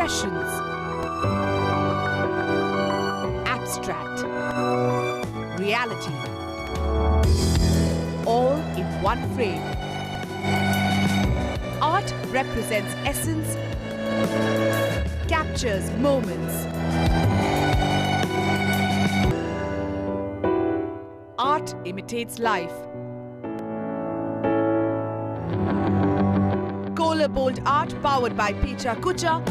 passions, abstract, reality, all in one frame. Art represents essence, captures moments. Art imitates life. Kohler bold art powered by Pecha Kucha.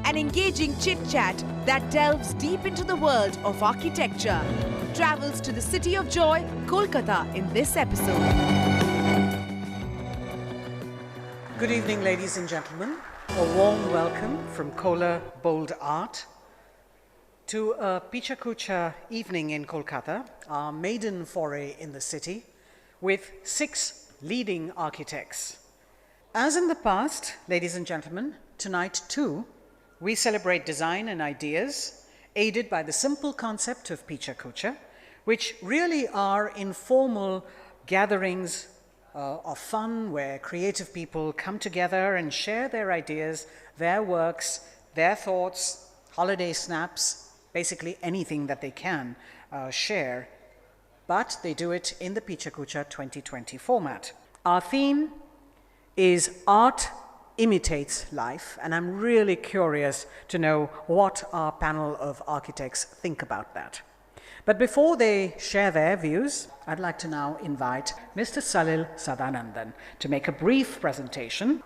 An engaging chit-chat that delves deep into the world of architecture. Travels to the city of joy, Kolkata, in this episode. Good evening, ladies and gentlemen. A warm welcome from Kohler Bold Art to a Pecha Kucha evening in Kolkata, our maiden foray in the city, with 6 leading architects. As in the past, ladies and gentlemen, tonight too, we celebrate design and ideas aided by the simple concept of Pecha Kucha, which really are informal gatherings of fun where creative people come together and share their ideas, their works, their thoughts, holiday snaps, basically anything that they can share, but they do it in the Pecha Kucha 2020 format. Our theme is Art Imitates Life, and I'm really curious to know what our panel of architects think about that. But before they share their views, I'd like to now invite Mr. Salil Sadanandan to make a brief presentation.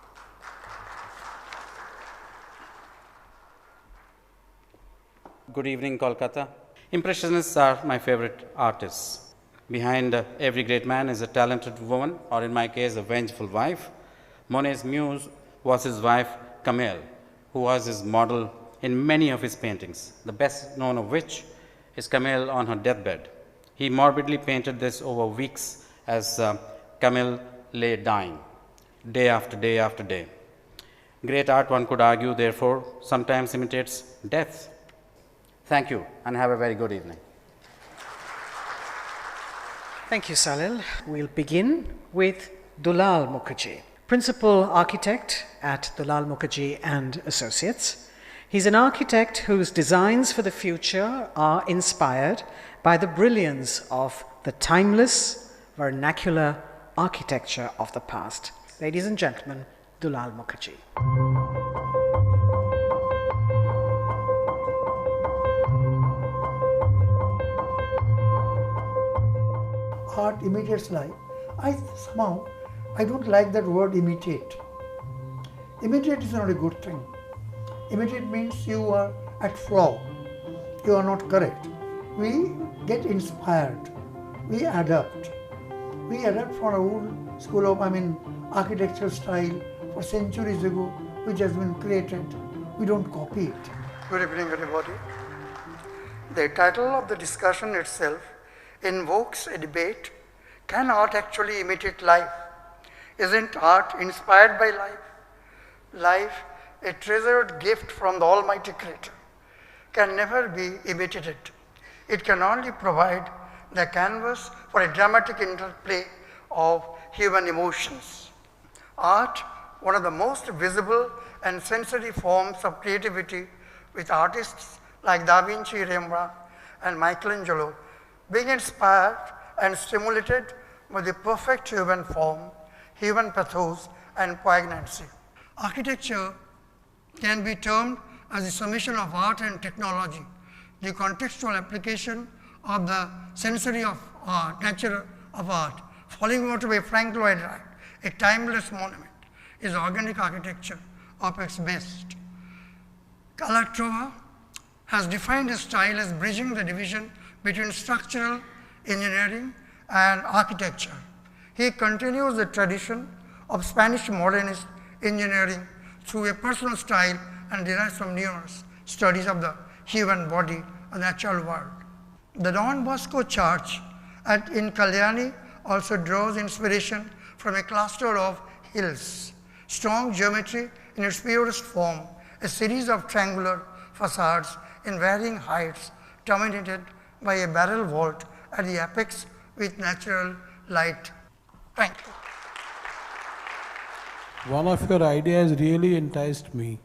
Good evening, Kolkata. Impressionists are my favorite artists. Behind every great man is a talented woman, or in my case, a vengeful wife. Monet's muse was his wife, Camille, who was his model in many of his paintings, the best known of which is Camille on her deathbed. He morbidly painted this over weeks as Camille lay dying, day after day after day. Great art, one could argue, therefore, sometimes imitates death. Thank you, and have a very good evening. Thank you, Salil. We'll begin with Dulal Mukherjee, Principal Architect at Dulal Mukherjee and Associates. He's an architect whose designs for the future are inspired by the brilliance of the timeless, vernacular architecture of the past. Ladies and gentlemen, Dulal Mukherjee. Art imitates life. I don't like that word imitate. Imitate is not a good thing. Imitate means you are at flaw. You are not correct. We get inspired. We adapt. We adapt from our old school of, architectural style for centuries ago, which has been created. We don't copy it. Good evening, everybody. The title of the discussion itself invokes a debate. Can art actually imitate life? Isn't art inspired by life? Life, a treasured gift from the Almighty Creator, can never be imitated. It can only provide the canvas for a dramatic interplay of human emotions. Art, one of the most visible and sensory forms of creativity, with artists like Da Vinci, Rembrandt, and Michelangelo being inspired and stimulated by the perfect human form, human pathos, and poignancy. Architecture can be termed as a summation of art and technology, the contextual application of the sensory of art, nature of art. Falling water by Frank Lloyd Wright, a timeless monument, is organic architecture of its best. Calatrava has defined his style as bridging the division between structural engineering and architecture. He continues the tradition of Spanish modernist engineering through a personal style and derives from numerous studies of the human body and natural world. The Don Bosco Church in Kalyani also draws inspiration from a cluster of hills, strong geometry in its purest form, a series of triangular facades in varying heights, dominated by a barrel vault at the apex with natural light. Thank you. One of your ideas really enticed me.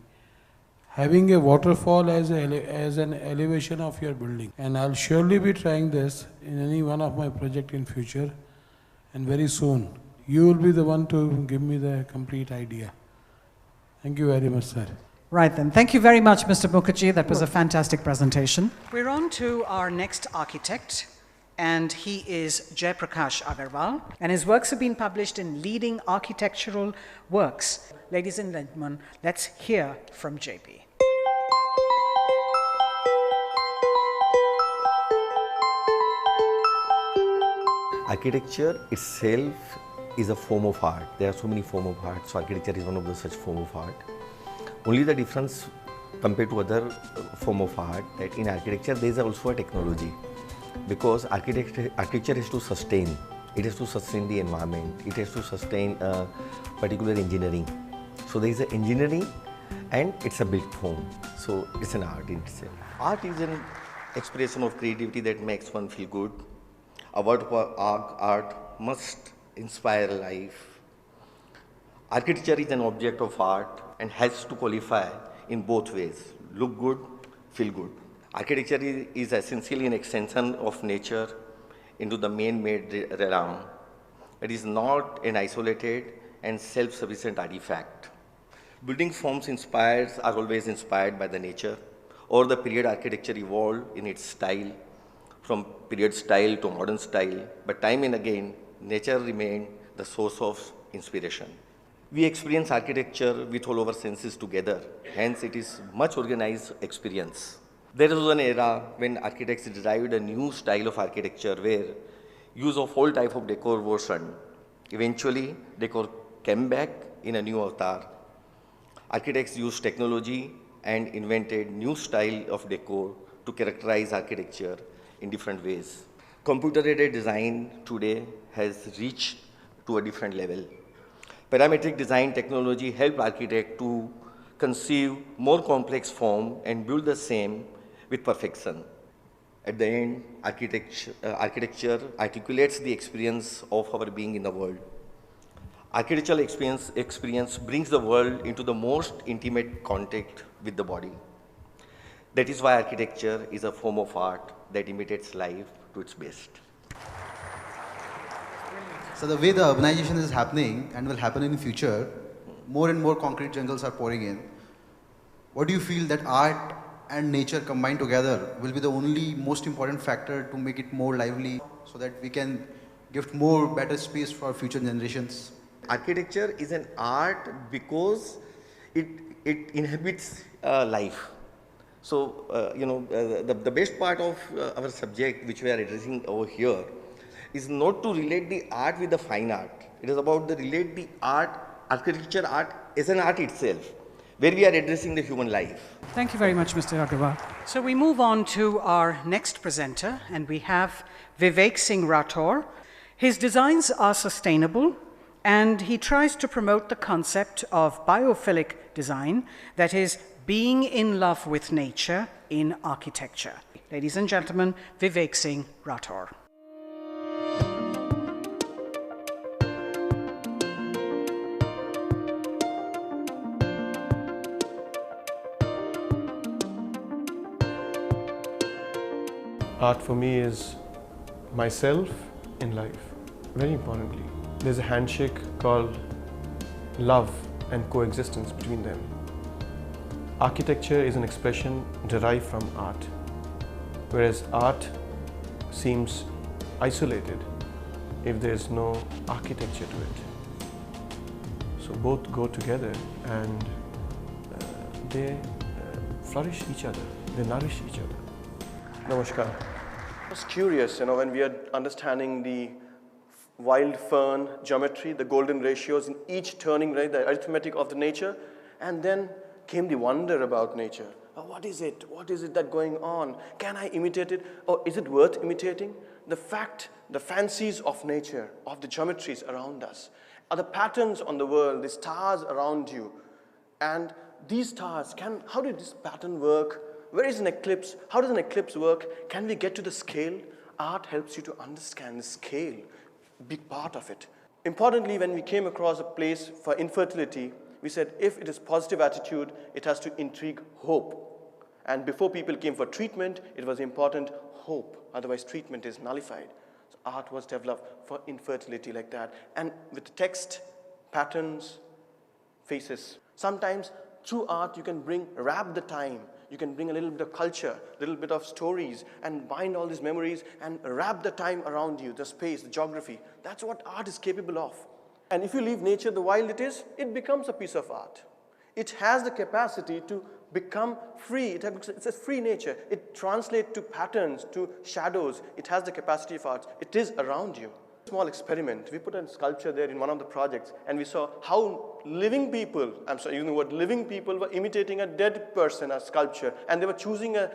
having a waterfall as an elevation of your building. And I'll surely be trying this in any one of my project in future, and very soon you will be the one to give me the complete idea. Thank you very much, sir. Right then. Thank you very much, Mr. Mukherjee. That was a fantastic presentation. We're on to our next architect, and he is Jayaprakash Agarwal, and his works have been published in leading architectural works. Ladies and gentlemen, let's hear from JP. Architecture itself is a form of art. There are so many forms of art, so architecture is one of the such form of art. Only the difference compared to other form of art, that in architecture there is also a technology, because architecture has to sustain. It has to sustain the environment. It has to sustain particular engineering. So there is an engineering, and it's a built form. So it's an art in itself. Art is an expression of creativity that makes one feel good. A word for art must inspire life. Architecture is an object of art and has to qualify in both ways: look good, feel good. Architecture is essentially an extension of nature into the man-made realm. It is not an isolated and self-sufficient artifact. Building forms are always inspired by the nature. Over the period, architecture evolved in its style, from period style to modern style, but time and again, nature remained the source of inspiration. We experience architecture with all our senses together, hence it is much organized experience. There was an era when architects derived a new style of architecture where use of all type of decor was shunned. Eventually, decor came back in a new avatar. Architects used technology and invented new style of decor to characterize architecture in different ways. Computer-aided design today has reached to a different level. Parametric design technology helped architects to conceive more complex form and build the same with perfection. At the end, architecture articulates the experience of our being in the world. Architectural experience brings the world into the most intimate contact with the body. That is why architecture is a form of art that imitates life to its best. So the way the urbanization is happening and will happen in the future, more and more concrete jungles are pouring in. What do you feel that art and nature combined together will be the only most important factor to make it more lively, so that we can give more better space for future generations? Architecture is an art because it inhabits life. So, the best part of our subject, which we are addressing over here, is not to relate the art with the fine art. It is about to relate the art, architecture art, as an art itself, where we are addressing the human life. Thank you very much, Mr. Agarwal. So we move on to our next presenter, and we have Vivek Singh Rathore. His designs are sustainable, and he tries to promote the concept of biophilic design, that is, being in love with nature in architecture. Ladies and gentlemen, Vivek Singh Rathore. Art for me is myself in life, very importantly. There's a handshake called love and coexistence between them. Architecture is an expression derived from art, whereas art seems isolated if there's no architecture to it. So both go together, and they flourish each other, they nourish each other. Namaskar. I was curious, when we are understanding the wild fern geometry, the golden ratios in each turning, right, the arithmetic of the nature, and then came the wonder about nature. What is it? What is it that's going on? Can I imitate it? Or is it worth imitating? The fact, the fancies of nature, of the geometries around us, are the patterns on the world, the stars around you. And these stars, how did this pattern work? Where is an eclipse? How does an eclipse work? Can we get to the scale? Art helps you to understand the scale, big part of it. Importantly, when we came across a place for infertility, We said if it is positive attitude, it has to intrigue hope. And before people came for treatment, it was important hope, otherwise treatment is nullified. So art was developed for infertility like that. And with text, patterns, faces. Sometimes through art you can wrap the time, you can bring a little bit of culture, a little bit of stories, and bind all these memories and wrap the time around you, the space, the geography. That's what art is capable of. And if you leave nature the wild it is, it becomes a piece of art. It has the capacity to become free. It's a free nature. It translates to patterns, to shadows. It has the capacity of art. It is around you. Small experiment. We put a sculpture there in one of the projects, and we saw how living people, I'm sorry, using the word living people, were imitating a dead person, a sculpture, and they were choosing a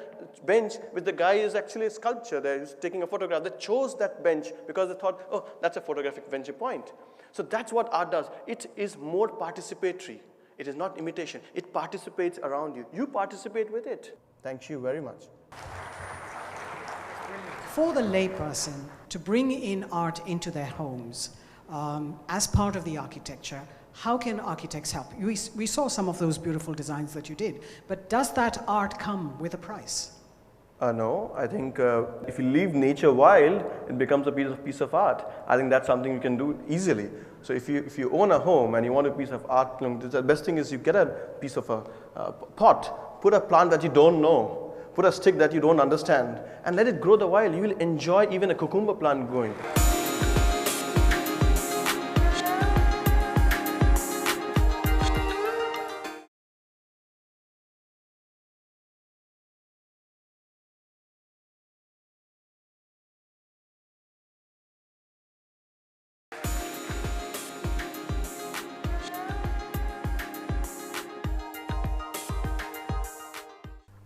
bench with the guy is actually a sculpture there, who's taking a photograph. They chose that bench because they thought, oh, that's a photographic venture point. So that's what art does. It is more participatory. It is not imitation. It participates around you. You participate with it. Thank you very much. For the layperson to bring in art into their homes as part of the architecture, how can architects help? We saw some of those beautiful designs that you did, but does that art come with a price? No, I think if you leave nature wild, it becomes a piece of art. I think that's something you can do easily. So if you own a home and you want a piece of art, the best thing is you get a piece of a pot, put a plant that you don't know, put a stick that you don't understand, and let it grow the wild. You will enjoy even a cucumber plant growing.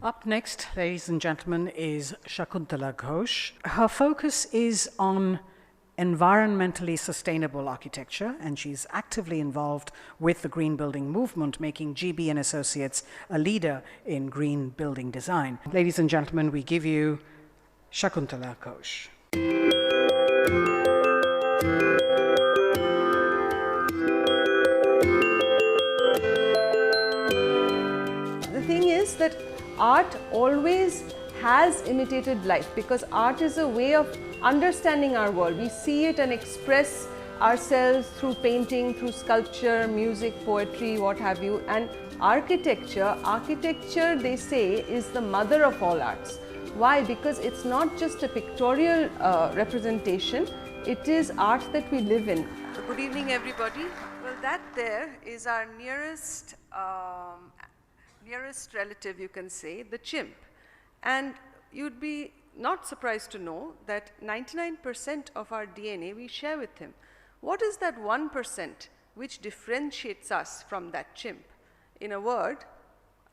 Up next, ladies and gentlemen, is Shakuntala Ghosh. Her focus is on environmentally sustainable architecture, and she's actively involved with the green building movement, making GB and Associates a leader in green building design. Ladies and gentlemen, we give you Shakuntala Ghosh. The thing is that art always has imitated life, because art is a way of understanding our world. We see it and express ourselves through painting, through sculpture, music, poetry, what have you. And architecture, they say, is the mother of all arts. Why? Because it's not just a pictorial representation, it is art that we live in. So good evening, everybody. Well, that there is our nearest relative, you can say, the chimp. And you'd be not surprised to know that 99% of our DNA we share with him. What is that 1% which differentiates us from that chimp? In a word,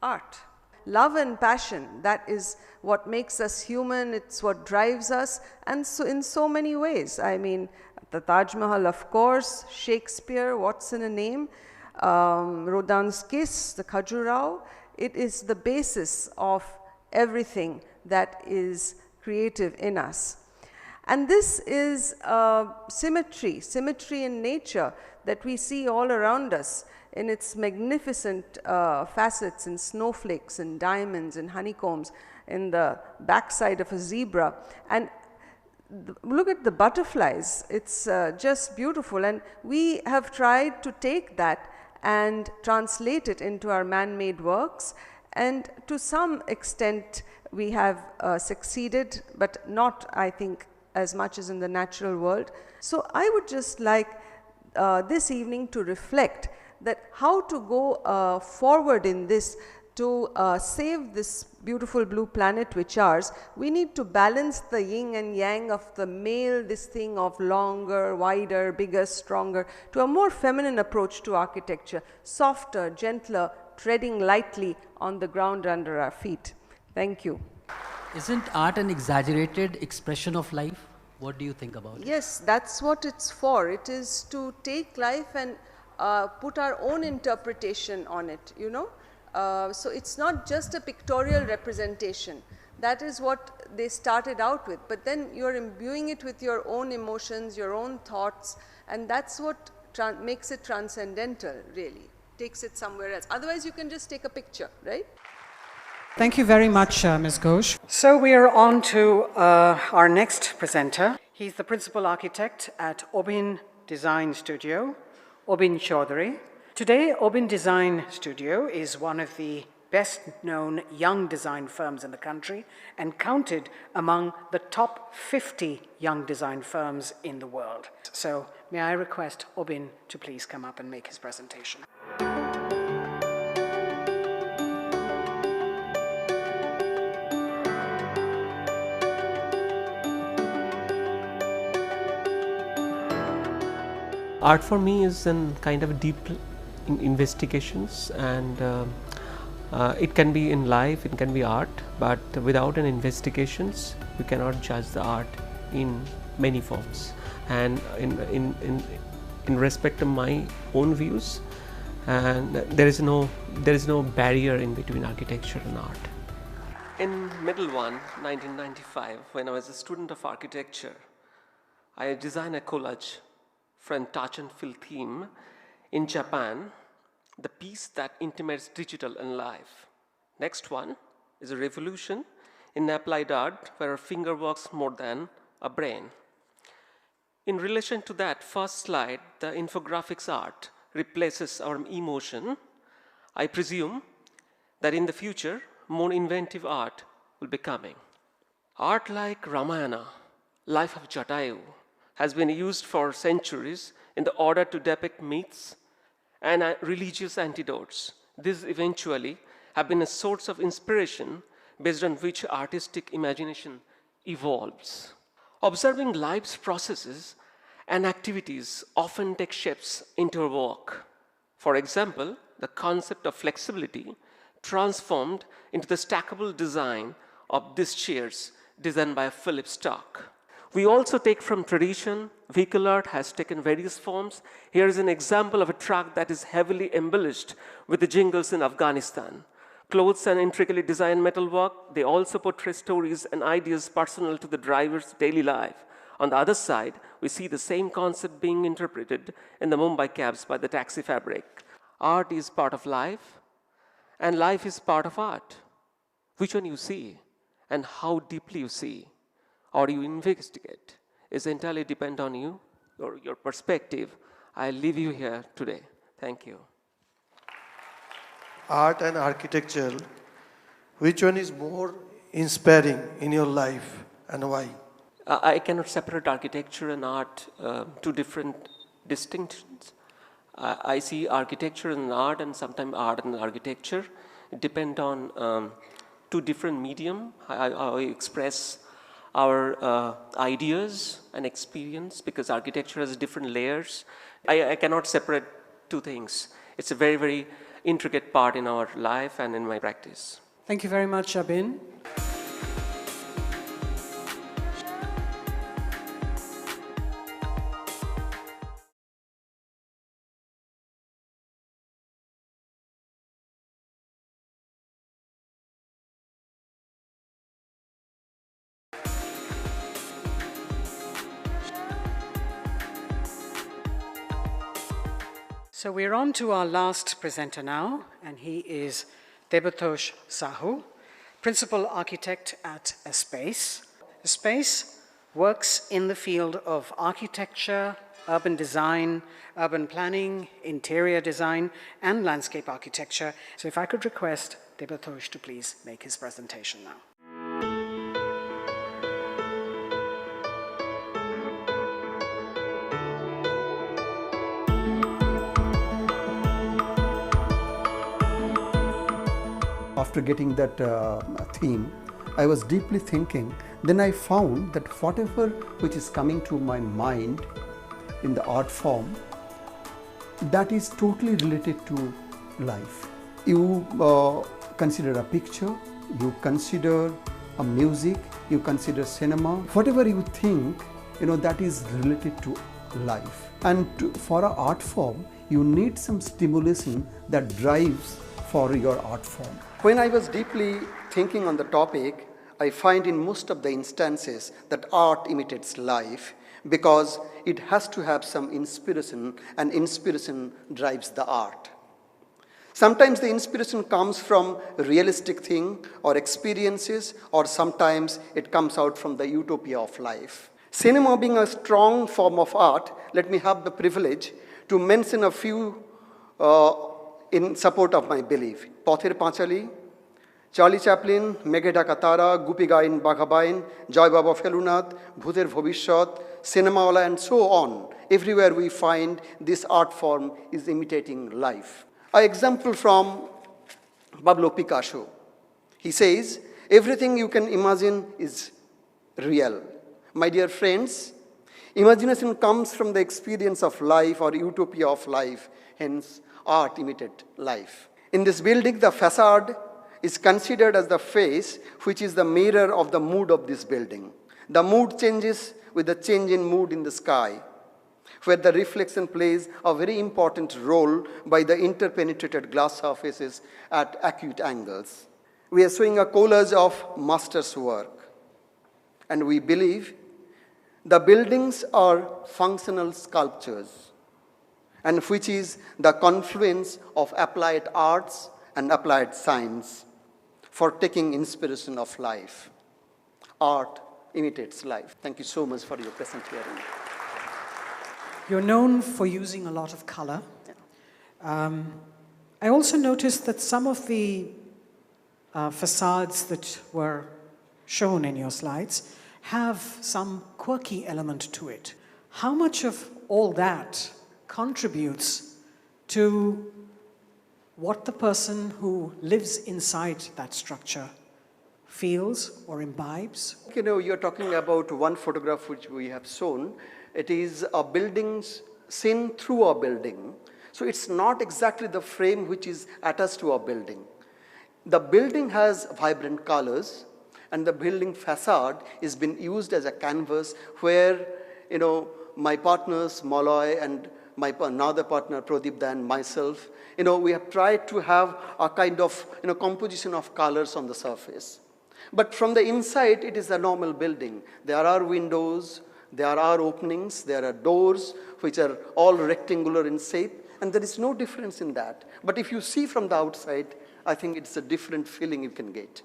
art. Love and passion, that is what makes us human, it's what drives us, and so in so many ways. I mean, the Taj Mahal, of course, Shakespeare, what's in a name, Rodin's Kiss, the Khajuraho. It is the basis of everything that is creative in us. And this is symmetry in nature that we see all around us in its magnificent facets, in snowflakes, in diamonds, in honeycombs, in the backside of a zebra. And look at the butterflies, it's just beautiful. And we have tried to take that and translate it into our man-made works, and to some extent we have succeeded, but not, I think, as much as in the natural world. So I would just like this evening to reflect that how to go forward in this to save this beautiful blue planet which ours. We need to balance the yin and yang of the male, this thing of longer, wider, bigger, stronger, to a more feminine approach to architecture, softer, gentler, treading lightly on the ground under our feet. Thank you. Isn't art an exaggerated expression of life? What do you think about it? Yes, that's what it's for. It is to take life and put our own interpretation on it, you know. So it's not just a pictorial representation. That is what they started out with. But then you're imbuing it with your own emotions, your own thoughts, and that's what makes it transcendental, really. takes it somewhere else. Otherwise, you can just take a picture, right? Thank you very much, Ms. Ghosh. So we are on to our next presenter. He's the principal architect at Obin Design Studio, Obin Chaudhary. Today, Obin Design Studio is one of the best-known young design firms in the country and counted among the top 50 young design firms in the world. So may I request Obin to please come up and make his presentation. Art for me is a kind of deep investigations, and it can be in life, it can be art, but without an investigations, we cannot judge the art in many forms. And in respect to my own views, and there is no barrier in between architecture and art. In middle one, 1995, when I was a student of architecture, I designed a collage for a touch and feel theme in Japan, the piece that intimates digital and life. Next one is a revolution in applied art where a finger works more than a brain. In relation to that first slide, the infographics art replaces our emotion. I presume that in the future, more inventive art will be coming. Art like Ramayana, Life of Jatayu, has been used for centuries in the order to depict myths and religious antidotes. These eventually have been a source of inspiration based on which artistic imagination evolves. Observing life's processes and activities often take shapes into our work. For example, the concept of flexibility transformed into the stackable design of these chairs designed by Philip Stark. We also take from tradition. Vehicle art has taken various forms. Here is an example of a truck that is heavily embellished with the jingles in Afghanistan. Clothes and intricately designed metalwork, they also portray stories and ideas personal to the driver's daily life. On the other side, we see the same concept being interpreted in the Mumbai cabs by the taxi fabric. Art is part of life, and life is part of art. Which one you see, and how deeply you see, or you investigate, is entirely depend on you or your perspective. I leave you here today. Thank you. Art and architecture, which one is more inspiring in your life and why? I cannot separate architecture and art, two different distinctions. I see architecture and art, and sometimes art and architecture. It depends on two different medium, how we express our ideas and experience, because architecture has different layers. I cannot separate two things. It's a very, very intricate part in our life and in my practice. Thank you very much, Abin. So we're on to our last presenter now, and he is Debatosh Sahu, Principal Architect at Space. Space works in the field of architecture, urban design, urban planning, interior design, and landscape architecture. So if I could request Debatosh to please make his presentation now. After getting that theme, I was deeply thinking. Then I found that whatever which is coming to my mind in the art form, that is totally related to life. You consider a picture, you consider a music, you consider cinema. Whatever you think, that is related to life. And for an art form, you need some stimulation that drives for your art form. When I was deeply thinking on the topic, I find in most of the instances that art imitates life because it has to have some inspiration, and inspiration drives the art. Sometimes the inspiration comes from a realistic thing or experiences, or sometimes it comes out from the utopia of life. Cinema being a strong form of art, let me have the privilege to mention a few in support of my belief. Pather Panchali, Charlie Chaplin, Meghe Dhaka Tara, Gupi Gain Baghabain, Joy Baba Felunath, Bhuter Bhovishot, Cinemawala, and so on. Everywhere we find this art form is imitating life. An example from Pablo Picasso. He says, everything you can imagine is real. My dear friends, imagination comes from the experience of life or utopia of life, hence art imitates life. In this building, the facade is considered as the face, which is the mirror of the mood of this building. The mood changes with the change in mood in the sky, where the reflection plays a very important role by the interpenetrated glass surfaces at acute angles. We are showing a collage of master's work, and we believe the buildings are functional sculptures, and which is the confluence of applied arts and applied science for taking inspiration of life. Art imitates life. Thank you so much for your present hearing. You're known for using a lot of color. I also noticed that some of the facades that were shown in your slides have some quirky element to it. How much of all that contributes to what the person who lives inside that structure feels or imbibes? You know, you're talking about one photograph which we have shown. It is a building seen through a building. So it's not exactly the frame which is attached to a building. The building has vibrant colors, and the building facade is been used as a canvas where, you know, my partners, Malloy, and my another partner, Pradip, and myself, you know, we have tried to have a kind of, you know, composition of colors on the surface. But from the inside, it is a normal building. There are windows, there are openings, there are doors, which are all rectangular in shape, and there is no difference in that. But if you see from the outside, I think it's a different feeling you can get.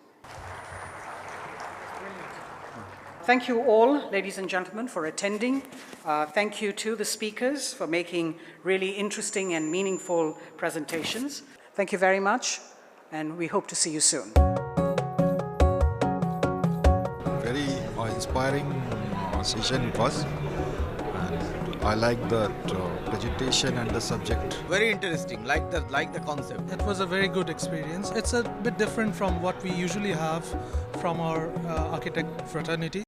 Thank you all, ladies and gentlemen, for attending. Thank you to the speakers for making really interesting and meaningful presentations. Thank you very much, and we hope to see you soon. Very inspiring session it was. And I like that presentation and the subject. Very interesting, like the concept. It was a very good experience. It's a bit different from what we usually have from our architect fraternity.